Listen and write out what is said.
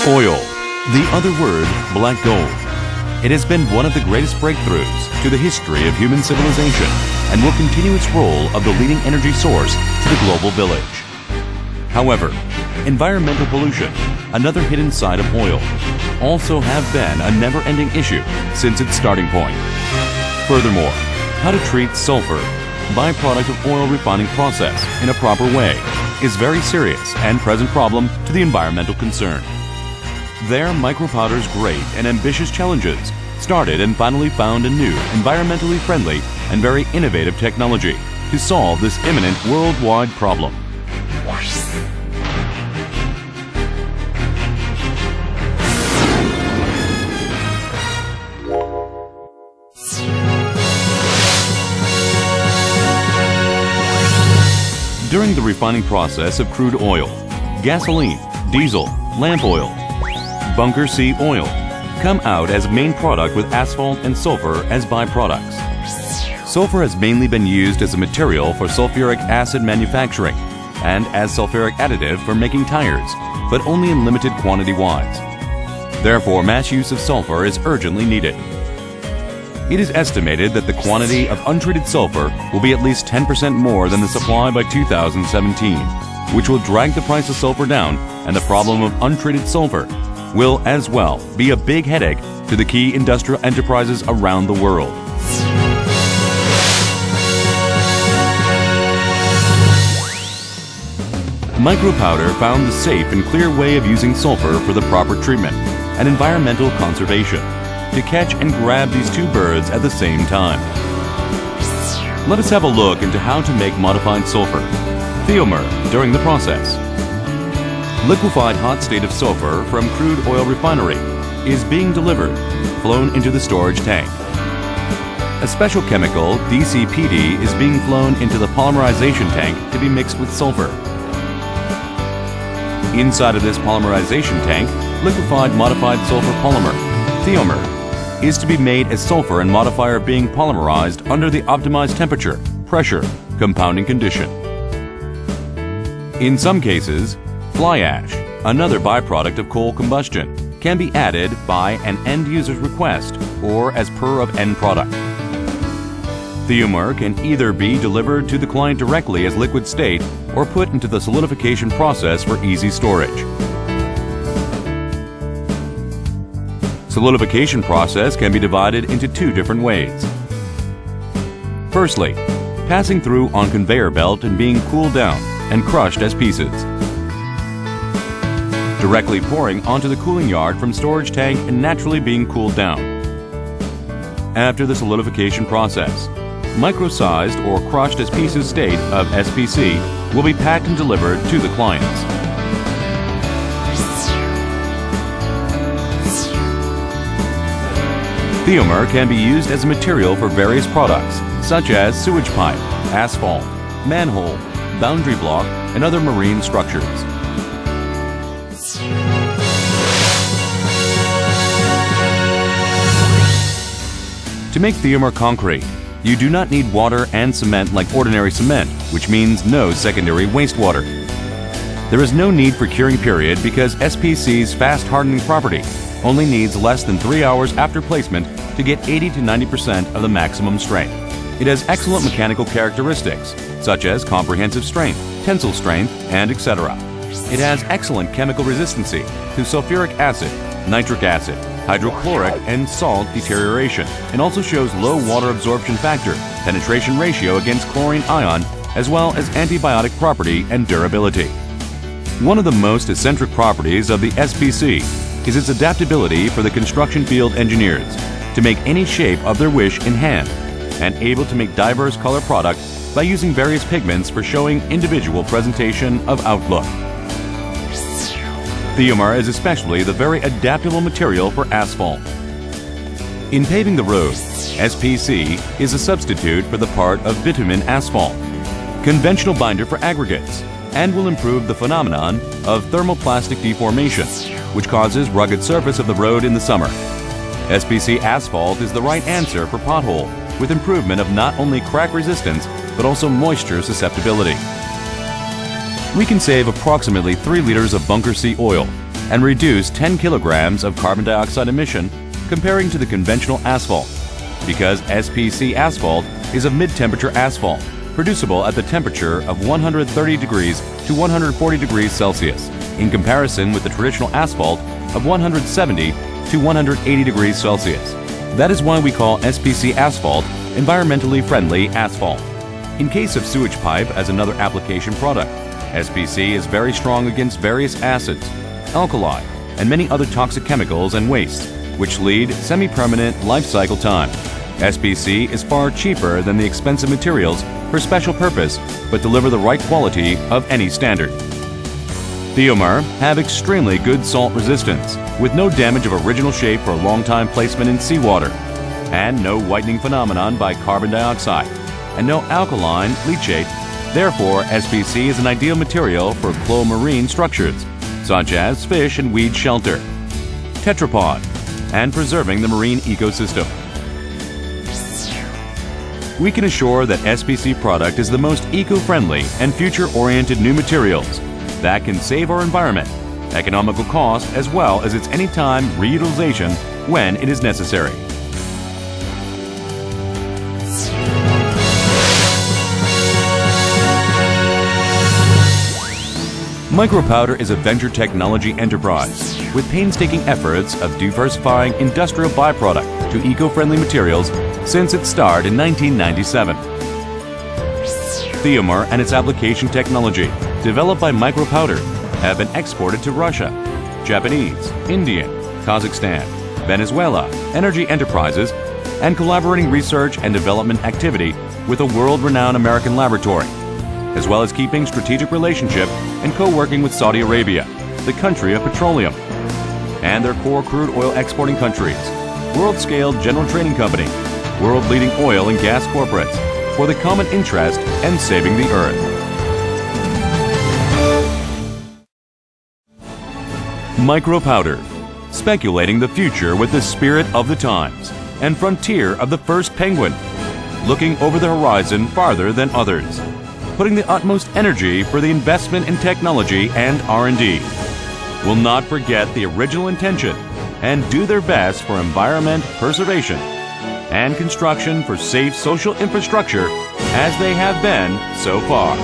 Oil, the other word, black gold. It has been one of the greatest breakthroughs to the history of human civilization and will continue its role of the leading energy source to the global village. However, environmental pollution, another hidden side of oil, also have been a never-ending issue since its starting point. Furthermore, how to treat sulfur, byproduct of oil refining process, in a proper way is very serious and present problem to the environmental concern. There, micropowder's great and ambitious challenges started and finally found a new, environmentally friendly and very innovative technology to solve this imminent worldwide problem. During the refining process of crude oil, gasoline, diesel, lamp oil, bunker C oil come out as main product with asphalt and sulfur as byproducts. Sulfur has mainly been used as a material for sulfuric acid manufacturing and as sulfuric additive for making tires, but only in limited quantity-wise. Therefore, mass use of sulfur is urgently needed. It is estimated that the quantity of untreated sulfur will be at least 10% more than the supply by 2017, which will drag the price of sulfur down, and the problem of untreated sulfur will as well be a big headache to the key industrial enterprises around the world. Micropowder found the safe and clear way of using sulfur for the proper treatment and environmental conservation to catch and grab these two birds at the same time. Let us have a look into how to make modified sulfur, Thiomer, during the process. Liquefied hot state of sulfur from crude oil refinery is being delivered, flown into the storage tank. A special chemical, DCPD, is being flown into the polymerization tank to be mixed with sulfur. Inside of this polymerization tank, liquefied modified sulfur polymer, Thiomer, is to be made as sulfur and modifier being polymerized under the optimized temperature, pressure, compounding condition. In some cases, fly ash, another byproduct of coal combustion, can be added by an end user's request or as per of end product. Thiomer can either be delivered to the client directly as liquid state or put into the solidification process for easy storage. Solidification process can be divided into two different ways. Firstly, passing through on conveyor belt and being cooled down and crushed as pieces. Directly pouring onto the cooling yard from storage tank and naturally being cooled down. After the solidification process, micro-sized or crushed as pieces state of SPC will be packed and delivered to the clients. Thiomer can be used as a material for various products such as sewage pipe, asphalt, manhole, boundary block, and other marine structures. To make Thiomer concrete, you do not need water and cement like ordinary cement, which means no secondary wastewater. There is no need for curing period because SPC's fast hardening property only needs less than 3 hours after placement to get 80 to 90% of the maximum strength. It has excellent mechanical characteristics such as comprehensive strength, tensile strength, and etc. It has excellent chemical resistancy to sulfuric acid, nitric acid, hydrochloric, and salt deterioration, and also shows low water absorption factor, penetration ratio against chlorine ion, as well as antibiotic property and durability. One of the most eccentric properties of the SPC is its adaptability for the construction field engineers to make any shape of their wish in hand, and able to make diverse color product by using various pigments for showing individual presentation of outlook. Thiomer is especially the very adaptable material for asphalt. In paving the road, SPC is a substitute for the part of bitumen asphalt, conventional binder for aggregates, and will improve the phenomenon of thermoplastic deformation, which causes rugged surface of the road in the summer. SPC asphalt is the right answer for pothole, with improvement of not only crack resistance, but also moisture susceptibility. We can save approximately 3 liters of bunker C oil and reduce 10 kilograms of carbon dioxide emission comparing to the conventional asphalt, because SPC asphalt is a mid-temperature asphalt, producible at the temperature of 130 degrees to 140 degrees Celsius, in comparison with the traditional asphalt of 170 to 180 degrees Celsius. That is why we call SPC asphalt environmentally friendly asphalt. In case of sewage pipe as another application product, SPC is very strong against various acids, alkali, and many other toxic chemicals and wastes, which lead semi-permanent life cycle time. SPC is far cheaper than the expensive materials for special purpose, but deliver the right quality of any standard. Thiomer have extremely good salt resistance, with no damage of original shape for a long time placement in seawater, and no whitening phenomenon by carbon dioxide, and no alkaline leachate. Therefore, SPC is an ideal material for marine structures, such as fish and weed shelter, tetrapod, and preserving the marine ecosystem. We can assure that SPC product is the most eco-friendly and future-oriented new materials that can save our environment, economical cost, as well as its anytime reutilization when it is necessary. Micropowder is a venture technology enterprise with painstaking efforts of diversifying industrial byproduct to eco-friendly materials since its start in 1997. Thiomer and its application technology, developed by Micropowder, have been exported to Russia, Japanese, Indian, Kazakhstan, Venezuela, energy enterprises, and collaborating research and development activity with a world-renowned American laboratory, as well as keeping strategic relationship and co-working with Saudi Arabia, the country of petroleum, and their core crude oil exporting countries, world-scale general trading company, world-leading oil and gas corporates, for the common interest and saving the earth. Micropowder, speculating the future with the spirit of the times and frontier of the first penguin, looking over the horizon farther than others, putting the utmost energy for the investment in technology and R&D, will not forget the original intention and do their best for environment preservation and construction for safe social infrastructure as they have been so far.